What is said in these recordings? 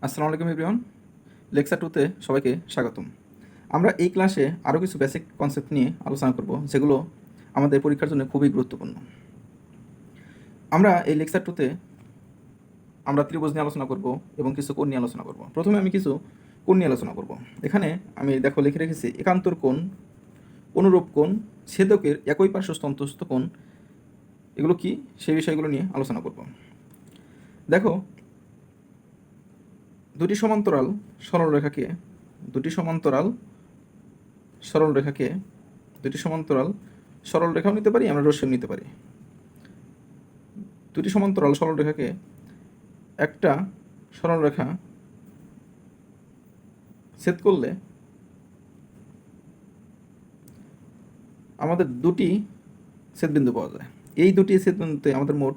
আসসালামু আলাইকুম everyone. Lecture 2তে সবাইকে স্বাগতম। আমরা এই ক্লাসে আরও কিছু বেসিক কনসেপ্ট নিয়ে আলোচনা করব, যেগুলো আমাদের পরীক্ষার জন্য খুবই গুরুত্বপূর্ণ। আমরা এই লেকচার 2তে আমরা ত্রিভুজ নিয়ে আলোচনা করব এবং কিছু কোণ নিয়ে আলোচনা করব। প্রথমে আমি কিছু কোণ নিয়ে আলোচনা করব। এখানে আমি লিখে রেখেছি একান্তর কোণ, অনুরূপ কোণ, ছেদকের একই পার্শ্বস্থ অন্তস্থ কোণ। এগুলো কি, সেই বিষয়গুলো নিয়ে আলোচনা করব। দেখো, দুটি সমান্তরাল সরলরেখাকে দুটি সমান্তরাল সরলরেখাও নিতে পারি, আমরা রশ্মিও নিতে পারি। দুটি সমান্তরাল সরলরেখাকে একটা সরলরেখা ছেদ করলে আমাদের দুটি ছেদবিন্দু পাওয়া যায়। এই দুটি ছেদবিন্দুতে আমাদের মোট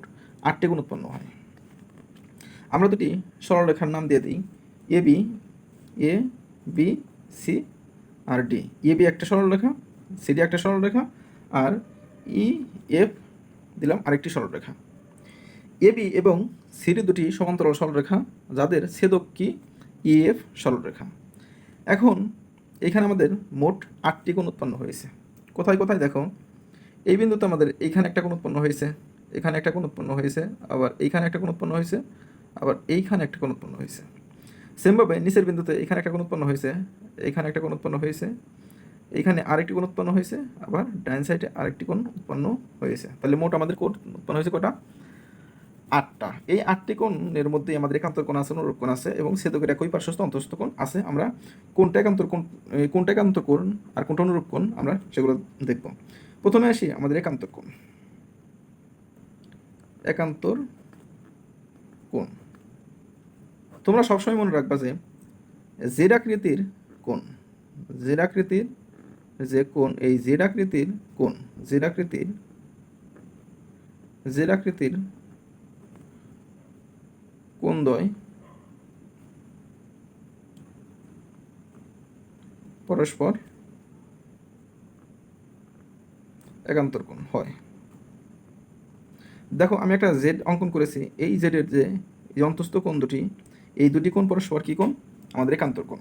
8টি কোণ উৎপন্ন হয়। আমরা দুটি সরলরেখার নাম দিয়ে দিই A B C R D. A B একটা সরলরেখা, সিডি একটা সরলরেখা, আর ই এফ দিলাম আরেকটি সরলরেখা। এ বি এবং সিডি দুটি সমান্তরাল সরলরেখা, যাদের ছেদক কি ই এফ সরলরেখা। এখন এখানে আমাদের মোট 8টি কোণ উৎপন্ন হয়েছে। কোথায় কোথায় দেখো, এই বিন্দুতে আমাদের এইখানে একটা কোণ উৎপন্ন হয়েছে, এখানে একটা কোণ উৎপন্ন হয়েছে, আবার এইখানে একটা কোণ উৎপন্ন হয়েছে, আবার এইখানে একটা কোণ উৎপন্ন হয়েছে। সেমভাবে নিচের বিন্দুতে এখানে একটা কোণ উৎপন্ন হয়েছে, এইখানে একটা কোণ উৎপন্ন হয়েছে, এইখানে আরেকটি কোণ উৎপন্ন হয়েছে, আবার ডান সাইডে আরেকটি কোণ উৎপন্ন হয়েছে। তাহলে মোট আমাদের কোণ উৎপন্ন হয়েছে কটা? 8টা। এই 8টি কোণের মধ্যে আমাদের একান্তর কোণ আছে, অনুরূপ কোণ আছে এবং ছেদকের একই পার্শ্বস্থ অন্তঃস্থ কোণ আছে। আমরা কোনটা একান্তর কোণ আর কোনটা অনুরূপ কোণ আমরা সেগুলো দেখব। প্রথমে আসি আমাদের একান্তর কোণ। তোমরা সবসময় মনে রাখবা যে জেড আকৃতির কোণ, জেড আকৃতির যে কোণ, এই জেড আকৃতির কোণদ্বয় পরস্পর একান্তর কোণ হয়। দেখো, আমি একটা জেড অঙ্কন করেছি। এই জেডের যে এই অন্তস্থ কোণ দুটি, এই দুটি কোণ পরস্পর কি কোণ? আমাদের একান্তর কোণ।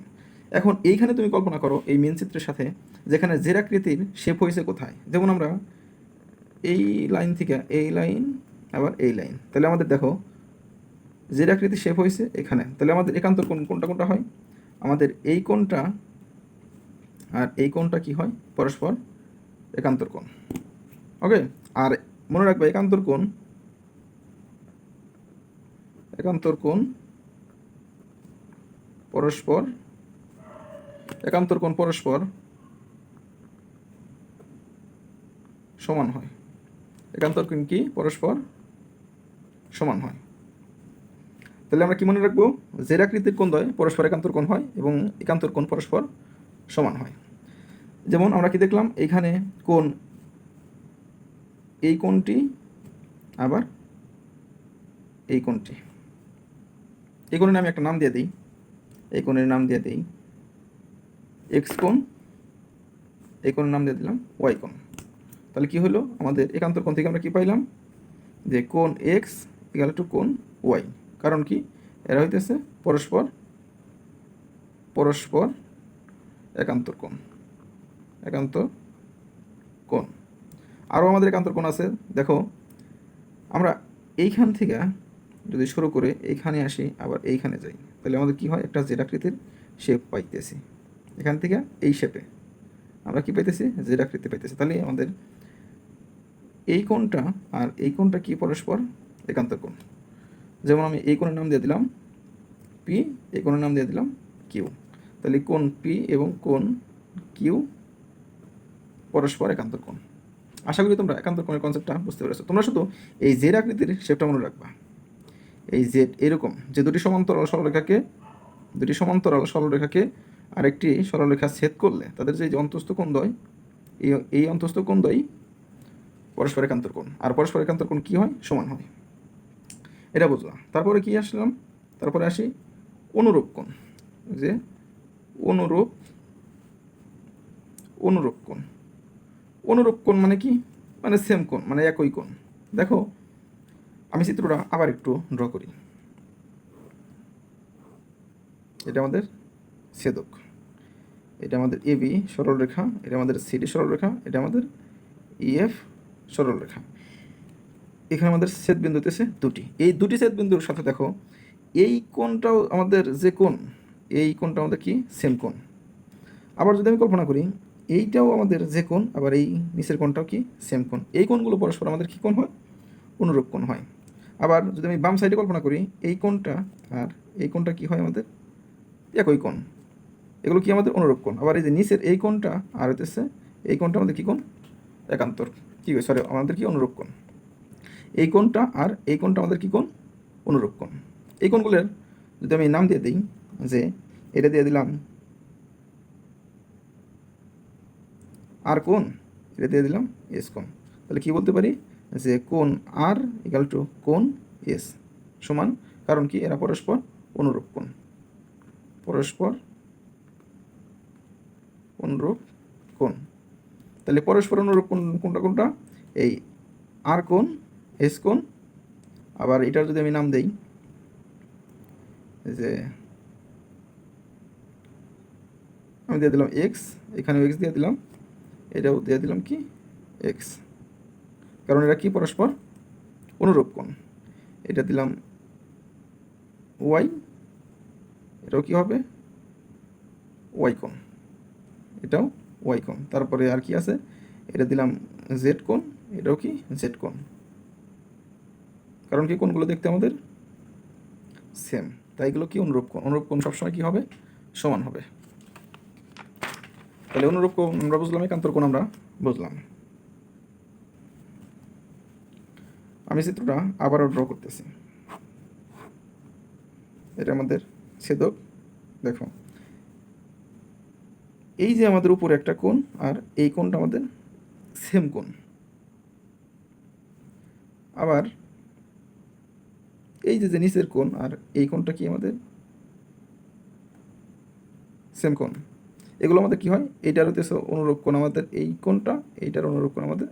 এখন এইখানে তুমি কল্পনা করো এই মেন চিত্রের সাথে, যেখানে জেড আকৃতির শেপ হয়েছে কোথায়? যেমন আমরা এই লাইন থেকে এই লাইন, আবার এই লাইন, তাহলে আমাদের দেখো জেড আকৃতির শেপ হয়েছে এখানে। তাহলে আমাদের একান্তর কোণ কোনটা হয়? আমাদের এই কোণটা আর এই কোণটা কি হয়? পরস্পর একান্তর কোণ। ওকে, আর মনে রাখবে একান্তর কোণ পরস্পর সমান হয়। একান্তর কোণ কি পরস্পর সমান হয়। তাহলে আমরা কি মনে রাখবো? জেড আকৃতির কোণদ্বয় পরস্পর একান্তর কোণ হয় এবং একান্তর কোণ পরস্পর সমান হয়। যেমন আমরা কি দেখলাম, এইখানে কোণ, এই কোণটি, আবার এই কোণটি। এই কোণের আমি একটা নাম দিয়ে দিই, এই কোণের নাম দিয়ে দিই এক্স কোণ, এই কোণের নাম দিয়ে দিলাম ওয়াই কোণ। তাহলে কি হলো? আমাদের একান্তর কোণ থেকে আমরা কি পাইলাম? যে কোণ এক্স ইকুয়াল টু কোণ ওয়াই। কারণ কি? এরা হইতেছে পরস্পর একান্তর কোণ। আরও আমাদের একান্তর কোণ আছে। দেখো, আমরা এইখান থেকে যদি শুরু করে এইখানে আসি, আবার এইখানে যাই, তাহলে আমাদের কি হয়? একটা জেড আকৃতির শেপ পাইতেছি। এখান থেকে এই শেপে আমরা কি পাইতেছি? জেড আকৃতি পাইতেছি। তাহলে আমাদের এই কোণটা আর এই কোণটা কি পরস্পর একান্তর কোণ। যেমন আমি এই কোণের নাম দিয়ে দিলাম পি, এই কোণের নাম দিয়ে দিলাম কিউ। তাহলে কোণ পি এবং কোণ কিউ পরস্পর একান্তর কোণ। আশা করি তোমরা একান্তর কোণের কনসেপ্টটা বুঝতে পেরেছো। তোমরা শুধু এই জেড আকৃতির শেপটা মনে রাখবা। এই জেড এরকম, যে দুটি সমান্তরাল সরলরেখাকে আরেকটি সরলরেখা ছেদ করলে তাদের যে অন্তস্থ কোণদ্বয়, এই অন্তস্থ কোণদ্বয় পরস্পর একান্তর কোণ। আর পরস্পর একান্তর কোণ কি হয়? সমান হয়। এটা বুঝলাম। তারপরে কি আসলাম? তারপরে আসি অনুরূপ কোণ। যে অনুরূপ কোণ মানে কি? মানে সেম কোণ, মানে একই কোণ। দেখো, আমি চিত্রটা আবার একটু ড্র করি। এটা আমাদের ছেদক, এটা আমাদের এবি সরলরেখা, এটা আমাদের সিডি সরলরেখা, এটা আমাদের ইএফ সরলরেখা। এখানে আমাদের ছেদবিন্দু হতেছে দুটি। এই দুটি ছেদবিন্দুর সাথে দেখো এই কোণটাও আমাদের যে কোণ, এই কোণটা আমাদের কি সেম কোণ। আবার যদি আমি কল্পনা করি এইটাও আমাদের যে কোণ, আবার এই নিচের কোণটাও কি সেম কোণ। এই কোণগুলো পরস্পর আমাদের কী কোণ হয়? অনুরূপ কোণ হয়। আবার যদি আমি বাম সাইডে কল্পনা করি এই কোণটা আর এই কোণটা কি হয় আমাদের একই কোণ, এগুলো কি আমাদের অনুরূপ কোণ। আবার এই যে নিচের এই কোণটা আর হতেছে এই কোণটা আমাদের কী কোণ? একান্তর কী সরি আমাদের কি অনুরূপ কোণ। এই কোণটা আর এই কোণটা আমাদের কী কোণ? অনুরূপ কোণ। এই কোণগুলোর যদি আমি নাম দিয়ে দিই, যে এটা দিয়ে দিলাম আর কোণ, এটা দিয়ে দিলাম এস কোণ, তাহলে কি বলতে পারি যে কোণ আর ইকাল টু কোণ এস সমান, কারণ কি এরা পরস্পর অনুরূপ কোণ, পরস্পর অনুরূপ কোণ। তাহলে পরস্পর অনুরূপ কোণ কোনটা কোনটা? এই আর কোণ এস কোণ। আবার এটার যদি আমি নাম দেই যে আমি দিয়ে দিলাম এক্স, এখানেও এক্স দিয়ে দিলাম, এটাও দিয়ে দিলাম কি এক্স, কারণ এরা কি পরস্পর অনুরূপ কোণ। এটা দিলাম ওয়াই, এটাও কি হবে ওয়াই কোণ, এটাও ওয়াই কোণ। তারপরে আর কি আছে, এটা দিলাম জেড কোণ, এটাও কি জেড কোণ, কারণ কি কোণগুলো দেখতে আমাদের সেম, তাই এগুলো কি অনুরূপ কোণ। অনুরূপ কোণ সবসময় কি হবে? সমান হবে। তাহলে অনুরূপ কোণ আমরা বুঝলাম, একান্তর কোণ আমরা বুঝলাম। আমি চিত্রটা আবারও ড্র করতেছি। এটা আমাদের ছেদক। দেখো এই যে আমাদের উপরে একটা কোণ আর এই কোণটা আমাদের সেম কোণ। আবার এই যে নিচের কোণ আর এই কোণটা কি আমাদের সেম কোণ। এগুলো আমাদের কি হয়? এইটার হতেছে অনুরূপ কোণ আমাদের এই কোণটা, এইটার অনুরূপ কোণ আমাদের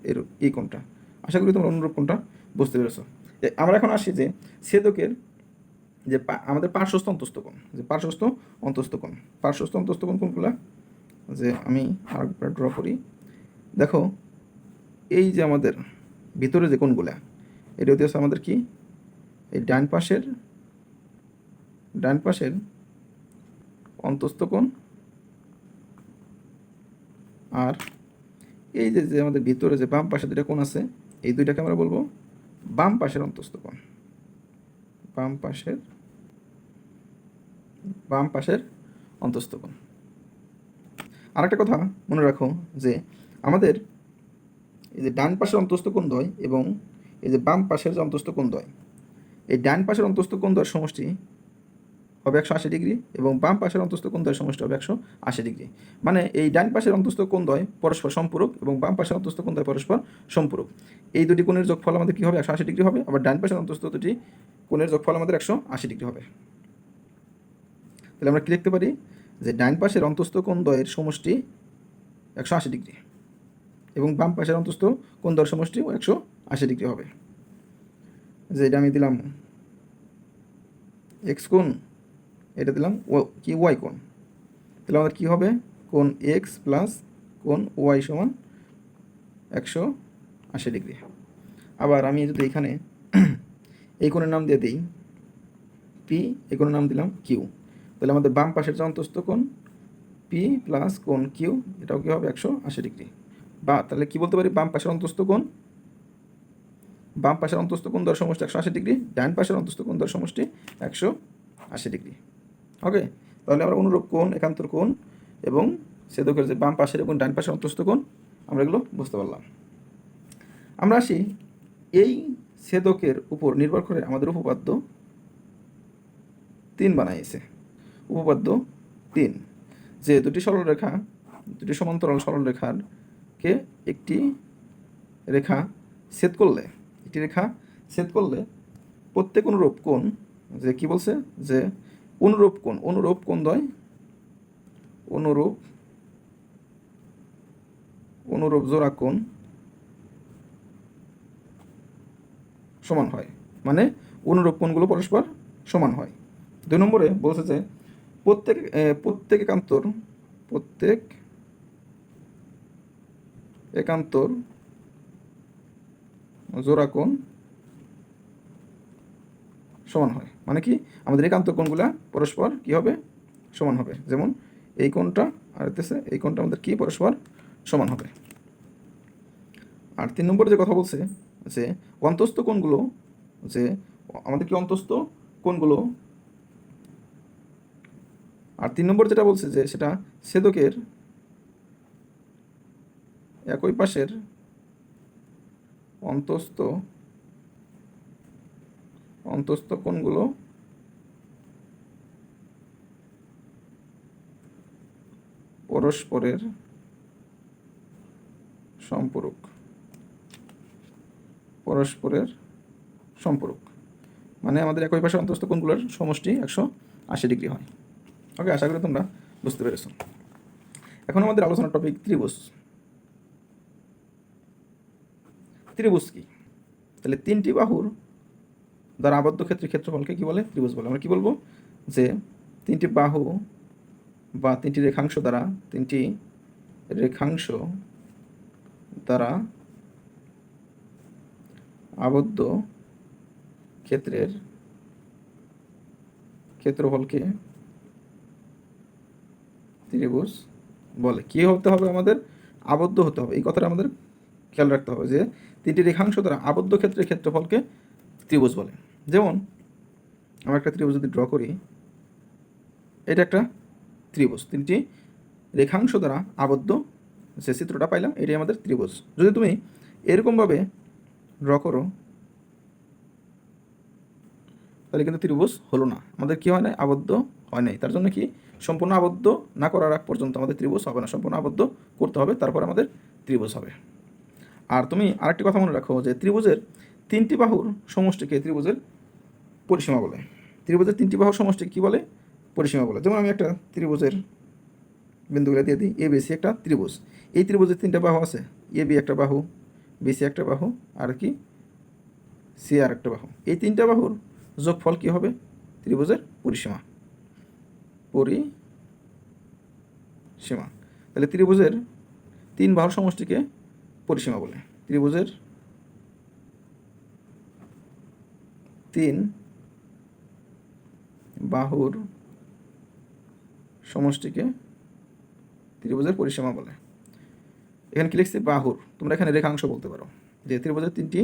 এই কোণটা। আশা করি তোমরা অনুরূপ কোণটা বুঝতে পেরেছো। আমরা এখন আসি যে ছেদকের যে আমাদের পার্শ্বস্থ অন্তস্থ কোণ, যে পার্শ্বস্থ অন্তস্থ কোণ, পার্শ্বস্থ অন্তস্থ কোণ কোনগুলো, যে আমি আরেকবার ড্র করি। দেখো এই যে আমাদের ভিতরে যে কোণগুলা, এটা হচ্ছে আমাদের কি এই ডান পাশের অন্তস্থ কোণ, আর এই যে যে আমাদের ভিতরে যে বাম পাশে দুইটা কোণ আছে, এই দুইটাকে আমরা বলবো বাম পাশের অন্তস্থ কোণ, বাম পাশের অন্তস্থ কোণ। আর একটা কথা মনে রাখো যে আমাদের এই যে ডান পাশের অন্তস্থ কোণদ্বয় এবং এই যে বাম পাশের যে অন্তস্থ কোণদ্বয়, এই ডান পাশের অন্তস্থ কোণদ্বয়ের সমষ্টি হবে 180 ডিগ্রি এবং বাম পাশের অন্তস্থ কোণদ্বয়ের সমষ্টি হবে 180 ডিগ্রি। মানে এই ডান পাশের অন্তস্থ কোণদ্বয় পরস্পর সম্পূরক এবং বাম পাশের অন্তস্থ কোণদ্বয় পরস্পর সম্পূরক। এই দুটি কোণের যোগফল আমাদের কী হবে? 180 ডিগ্রি হবে। আবার ডান পাশের অন্তস্থ দুটি কোণের যোগফল আমাদের 180 ডিগ্রি হবে। তাহলে আমরা কী লিখতে পারি যে ডান পাশের অন্তস্থ কোণদ্বয়ের সমষ্টি 180 ডিগ্রি এবং বাম পাশের অন্তস্থ কোণদ্বয়ের সমষ্টিও 180 ডিগ্রি হবে। যে এটা আমি দিলাম এক্স কোণ, এটা দিলাম কি ওয়াই কোণ। তাহলে আমাদের কী হবে? কোণ এক্স প্লাস কোণ ওয়াই সমান 180 ডিগ্রি। আবার আমি যদি এখানে এই কোণের নাম দিয়ে দিই পি, এই কোণের নাম দিলাম কিউ, তাহলে আমাদের বাম পাশের যে অন্তস্থ কোণ পি প্লাস কোণ কিউ, এটাও কী হবে? 180 ডিগ্রি। বা তাহলে কী বলতে পারি? বাম পাশের অন্তস্থ কোণ দ্বয়ের সমষ্টি 180 ডিগ্রি, ডান পাশের অন্তস্থ কোণ দ্বয়ের সমষ্টি 180 ডিগ্রি। ওকে, তাহলে আমরা অনুরূপ কোণ, একান্তর কোণ এবং ছেদকের যে বাম পাশের এবং ডান পাশের অন্তস্থ কোণ আমরা এগুলো বুঝতে পারলাম। আমরা আসি এই ছেদকের উপর নির্ভর করে আমাদের উপপাদ্য 3 বানাইছে। উপপাদ্য 3 যে দুটি সমান্তরাল সরলরেখাকে একটি রেখা ছেদ করলে প্রত্যেক অনুরূপ কোণ, যে কি বলছে যে অনুরূপ কোণদ্বয় অনুরূপ জোড়া কোণ সমান হয়, মানে অনুরূপ কোণগুলো পরস্পর সমান হয়। 2 নম্বরে বলছে যে প্রত্যেক প্রত্যেক একান্তর প্রত্যেক একান্তর জোড়া কোণ সমান হয়। মানে কি, আমাদের একান্তর কোণগুলা পরস্পর কি হবে, সমান হবে। যেমন এই কোণটা আর এই কোণটা আমাদের কি পরস্পর সমান হবে। আর 3 নম্বরে যে কথা বলছে যে অন্তস্থ কোণগুলো, যে আমাদের কি অন্তস্থ কোণগুলো, আর 3 নম্বর যেটা বলছে যে সেটা ছেদকের একই পাশের অন্তস্থ অন্তস্থ কোণগুলো পরস্পরের সম্পূরক, পরস্পরের সম্পূরক। মানে আমাদের একই পাশের অন্তস্থ কোণগুলোর সমষ্টি 180 ডিগ্রি হয়। ওকে, আশা করি তোমরা বুঝতে পেরেছো। এখন আমাদের আলোচনার টপিক ত্রিভুজ। ত্রিভুজ কি? তাহলে 3টি বাহুর দ্বারা আবদ্ধ ক্ষেত্রের ক্ষেত্রফলকে কি বলে? ত্রিভুজ বলে। আমরা কি বলবো যে 3টি বাহু বা 3টি রেখাংশ দ্বারা, 3টি রেখাংশ দ্বারা আবদ্ধ ক্ষেত্রের ক্ষেত্রফলকে ত্রিভুজ বলে। কি হতে হবে? আমাদের আবদ্ধ হতে হবে। এই কথাটা আমাদের খেয়াল রাখতে হবে যে 3টি রেখাংশ দ্বারা আবদ্ধ ক্ষেত্রের ক্ষেত্রফলকে ত্রিভুজ বলে। যেমন আমরা একটা ত্রিভুজ যদি ড্র করি, এটা একটা ত্রিভুজ, 3টি রেখাংশ দ্বারা আবদ্ধ যে চিত্রটা পাইলাম এটাই আমাদের ত্রিভুজ। যদি তুমি এরকমভাবে ড্র করো তাহলে কিন্তু ত্রিভুজ হলো না, আমাদের কি হয় না, আবদ্ধ হয় নাই। তার জন্য কি, সম্পূর্ণ আবদ্ধ না করার আগ পর্যন্ত আমাদের ত্রিভুজ হবে না, সম্পূর্ণ আবদ্ধ করতে হবে, তারপর আমাদের ত্রিভুজ হবে। আর তুমি আরেকটি কথা মনে রাখো যে ত্রিভুজের 3টি বাহুর সমষ্টিকে ত্রিভুজের পরিসীমা বলে। ত্রিভুজের 3টি বাহুর সমষ্টি কি বলে? পরিসীমা বলে। যেমন আমি একটা ত্রিভুজের বিন্দুগুলো দিয়ে দিই, এ বি সি একটা ত্রিভুজ। এই ত্রিভুজের 3টা বাহু আছে, এ বি একটা বাহু, বি সি একটা বাহু, আর কি সি আর একটা বাহু। এই 3টা বাহুর যোগফল কি হবে? ত্রিভুজের পরিসীমা। পরিসীমা। তাহলে ত্রিভুজের 3 বাহুর সমষ্টিকে পরিসীমা বলে। ত্রিভুজের 3 বাহুর সমষ্টিকে ত্রিভুজের পরিসীমা বলে। এখানে কি লিখছি? বাহুর। তোমরা এখানে রেখাংশ বলতে পারো, যে ত্রিভুজের 3টি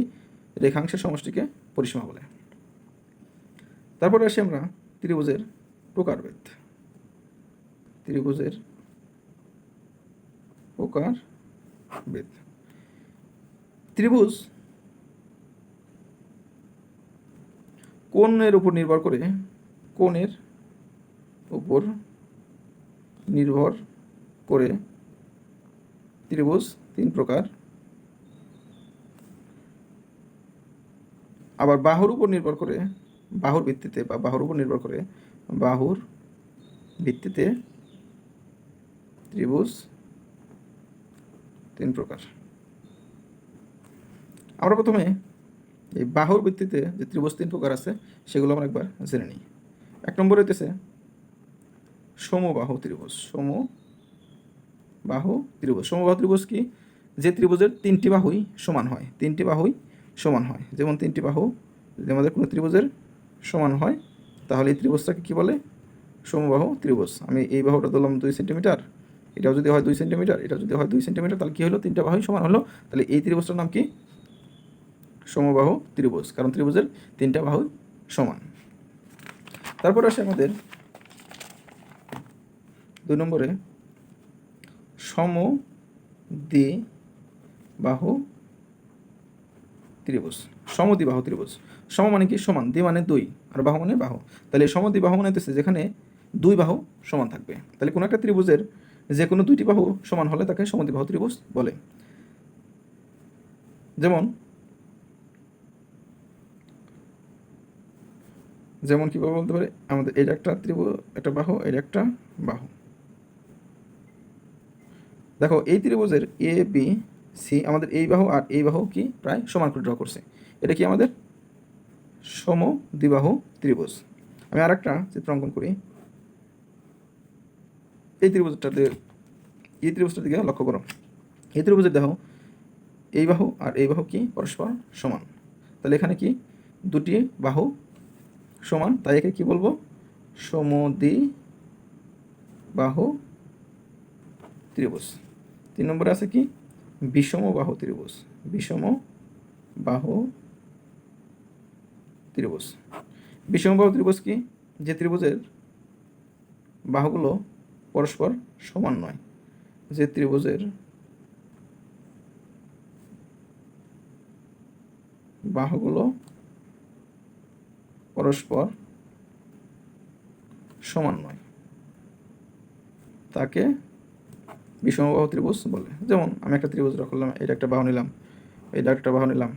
রেখাংশের সমষ্টিকে পরিসীমা বলে। তারপরে আসি আমরা ত্রিভুজের প্রকারভেদ। ত্রিভুজের প্রকারভেদ। ত্রিভুজ কোণের উপর নির্ভর করে, কোণের উপর নির্ভর করে ত্রিভুজ 3 প্রকার। আবার বাহুর উপর নির্ভর করে, বাহুর ভিত্তিতে বা বাহুর উপর নির্ভর করে, বাহুর ভিত্তিতে ত্রিভুজ 3 প্রকার। আমরা প্রথমে এই বাহুর ভিত্তিতে যে ত্রিভুজ 3 প্রকার আছে সেগুলো আমরা একবার জেনে নিই। 1 নম্বরে হইতেছে সমবাহু ত্রিভুজ। সমবাহু ত্রিভুজ। সমবাহু ত্রিভুজ কি? যে ত্রিভুজের 3টি বাহুই সমান হয়, 3টি বাহুই সমান হয়। যেমন 3টি বাহু যদি আমাদের কোনো ত্রিভুজের সমান হয় তাহলে এই ত্রিভুজটাকে কি বলে? সমবাহু ত্রিভুজ। আমি এই বাহুটা ধরলাম 2 সেন্টিমিটার, এটাও যদি হয় 2 সেন্টিমিটার, এটা যদি হয় 2 সেন্টিমিটার, তাহলে কি হলো? 3টা বাহুই সমান হলো। তাহলে এই ত্রিভুজটার নাম কি? সমবাহু ত্রিভুজ, কারণ ত্রিভুজের 3টা বাহু সমান। তারপর আসে আমাদের 2 নম্বরে সমদ্বিবাহু ত্রিভুজ। সমদ্বিবাহু ত্রিভুজ। সম মানে কি? সমান, দ্বি মানে 2, আর বাহু মানে বাহু। তাহলে সমদ্বিবাহু মানে হচ্ছে যেখানে 2 বাহু সমান থাকবে। তাহলে কোনো একটা ত্রিভুজের যে কোনো 2টি বাহু সমান হলে তাকে সমদ্বিবাহু ত্রিভুজ বলে। যেমন কীভাবে বলতে পারে, আমাদের এটা একটা ত্রিভুজ, একটা বাহু, এটা একটা বাহু। দেখো এই ত্রিভুজের এ বি সি, আমাদের এই বাহু আর এই বাহু কি প্রায় সমান করে ড্র করছে। এটা কি আমাদের সমদ্বিবাহু ত্রিভুজ। আমি আর একটা চিত্র অঙ্কন করি। এই ত্রিভুজটার দিকে লক্ষ্য করো। এই ত্রিভুজের দেখো এই বাহু আর এই বাহু কি পরস্পর সমান, তাহলে এখানে কি দুটি বাহু সমান, তাই একে কি বলবো, সমদ্বিবাহু ত্রিভুজ। 3 নম্বরে আছে কি বিষমবাহু ত্রিভুজ। বিষমবাহু ত্রিভুজ। বিষমবাহু ত্রিভুজ কি, যে ত্রিভুজের বাহুগুলো পরস্পর সমান নয়, যে ত্রিভুজের বাহুগুলো পরস্পর সমান নয় তাকে বিষমবাহু ত্রিভুজ বলে। যেমন আমি একটা ত্রিভুজ রাখলাম, এটা একটা বাহু নিলাম, এটা একটা বাহু নিলাম,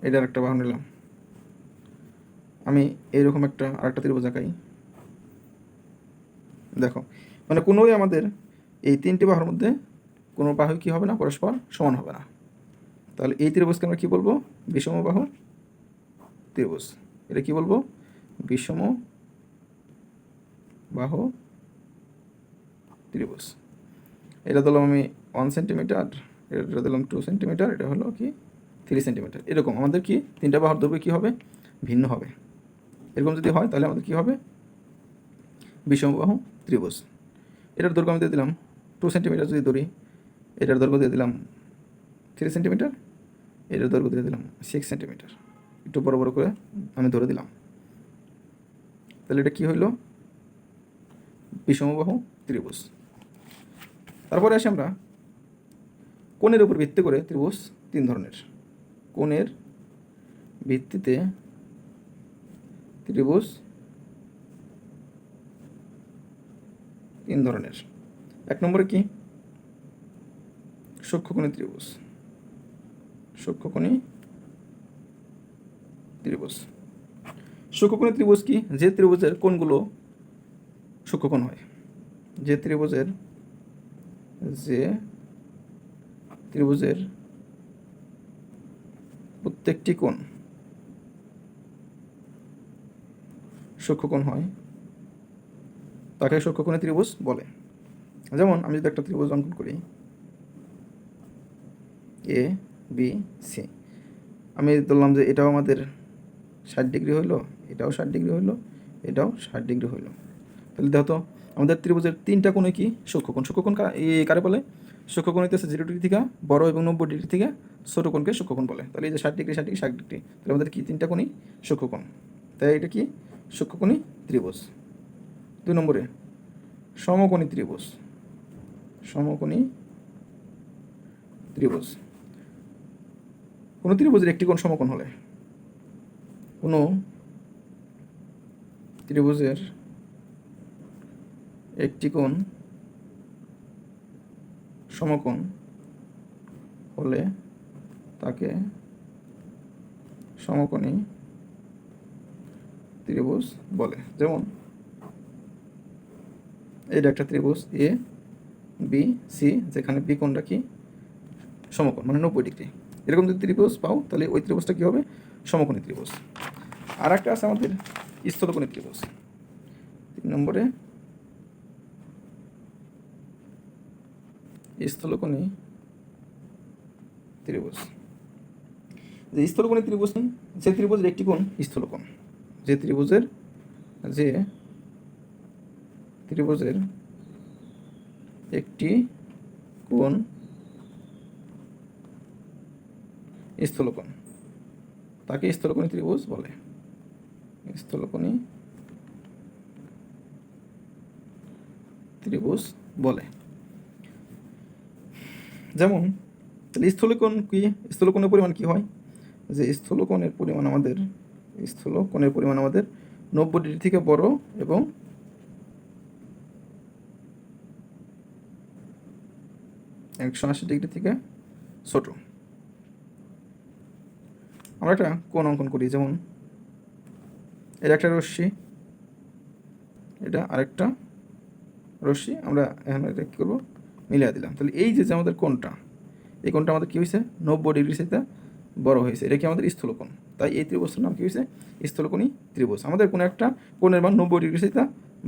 এটার একটা বাহু নিলাম, আমি এইরকম আরেকটা ত্রিভুজ আঁকাই। দেখো মানে কোনোই আমাদের এই 3টি বাহুর মধ্যে কোনো বাহু কি হবে না, পরস্পর সমান হবে না। তাহলে এই ত্রিভুজকে আমরা কি বলবো, বিষমবাহু ত্রিভুজ। এটা কি বলবো, বিষমবাহু ত্রিভুজ। এটা দিলাম আমি 1 সেন্টিমিটার, এটা দিলাম 2 সেন্টিমিটার, এটা হলো কি 3 সেন্টিমিটার। এরকম আমাদের কি 3টা বাহুর দৈর্ঘ্য কী হবে, ভিন্ন হবে। এরকম যদি হয় তাহলে আমাদের কী হবে, বিষমবাহু ত্রিভুজ। এটার দৈর্ঘ্য আমি দিয়ে দিলাম 2 সেন্টিমিটার যদি ধরি, এটার দৈর্ঘ্য দিয়ে দিলাম 3 সেন্টিমিটার, এটার দৈর্ঘ্য দিয়ে দিলাম 6 সেন্টিমিটার, একটু বড় বড় করে আমি ধরে দিলাম। তাহলে এটা কি হইল, বিষমবাহু ত্রিভুজ। তারপরে আসি আমরা কোণের উপর ভিত্তি করে ত্রিভুজ 3 ধরনের। কোণের ভিত্তিতে ত্রিভুজ 3 ধরনের। 1 নম্বরে কি, সূক্ষ্মকোণী ত্রিভুজ। সূক্ষ্মকোণী ত্রিভুজ। সূক্ষ্মকোণী ত্রিভুজ কি, যে ত্রিভুজের কোণগুলো সূক্ষ্মকোণ হয়, যে ত্রিভুজের প্রত্যেকটি কোণ সূক্ষ্মকোণ হয় তাকে সূক্ষ্মকোণী ত্রিভুজ বলে। যেমন আমি যদি একটা ত্রিভুজ অঙ্কন করি এ বি সি, আমি ধরলাম যে এটাও আমাদের 60 ডিগ্রি হইলো, এটাও 60 ডিগ্রি হইলো, এটাও 60 ডিগ্রি হইলো। তাহলে দেখো তো আমাদের ত্রিভুজের 3টা কোণে কি সূক্ষ্মকোণ। সূক্ষ্মকোণ কারে বলে, সূক্ষ্মকোণ হইতেছে 0 ডিগ্রি থেকে বড় এবং 90 ডিগ্রি থেকে ছোট কোণকে সূক্ষ্মকোণ বলে। তাহলে এই যে 60 ডিগ্রি 60 ডিগ্রি 60 ডিগ্রি, তাহলে আমাদের কি 3টা কোণই সূক্ষ্মকোণ, তাই এটা কি সূক্ষ্মকোণী ত্রিভুজ। 2 নম্বরে সমকোণী ত্রিভুজ। সমকোণী ত্রিভুজ। কোনো ত্রিভুজের একটি কোণ সমকোণ হলে, কোনো ত্রিভুজের একটি কোণ সমকোণ হলে তাকে সমকোণী ত্রিভুজ বলে। যেমন এটা একটা ত্রিভুজ এ বি সি, যেখানে বি কোণটা কি সমকোণ মানে 90 ডিগ্রি। এরকম যদি ত্রিভুজ পাও তাহলে ওই ত্রিভুজটা কী হবে, সমকোণী ত্রিভুজ। আর একটা আছে আমাদের স্থলকোণী ত্রিভুজ। 3 নম্বরে স্থলকোণী ত্রিভুজ। যে স্থলকোণী ত্রিভুজ, যে ত্রিভুজের একটি কোণ স্থলকোণ, যে ত্রিভুজের একটি কোণ স্থলকোণ তাকে স্থলকোণী ত্রিভুজ বলে। স্থলকোণী ত্রিভুজ বলে। যেমন স্থলকোণ কি, স্থলকোণের পরিমাণ কি হয়, যে স্থলকোণের পরিমাণ আমাদের 90 ডিগ্রি থেকে বড় এবং 180 ডিগ্রি থেকে ছোট। আমরা একটা কোণ অঙ্কন করি, যেমন এটা একটা রশ্মি, এটা আরেকটা রশ্মি, আমরা এখন এটা কী করবো, মিলিয়ে দিলাম। তাহলে এই যে আমাদের কোণটা, এই কোণটা আমাদের কী হয়েছে, 90 ডিগ্রি সাথে বড় হয়েছে, এটা কি আমাদের স্থলকোণ। তাই এই ত্রিভুজটার নাম কী হয়েছে? স্থলকোণী ত্রিভুজ। আমাদের কোনো একটা কোণের মান 90 ডিগ্রি সেটা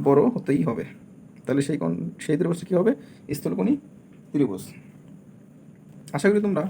বড় হতেই হবে, তাহলে সেই ত্রিভুজটা কী হবে? স্থলকোণী ত্রিভুজ। আশা করি তোমরা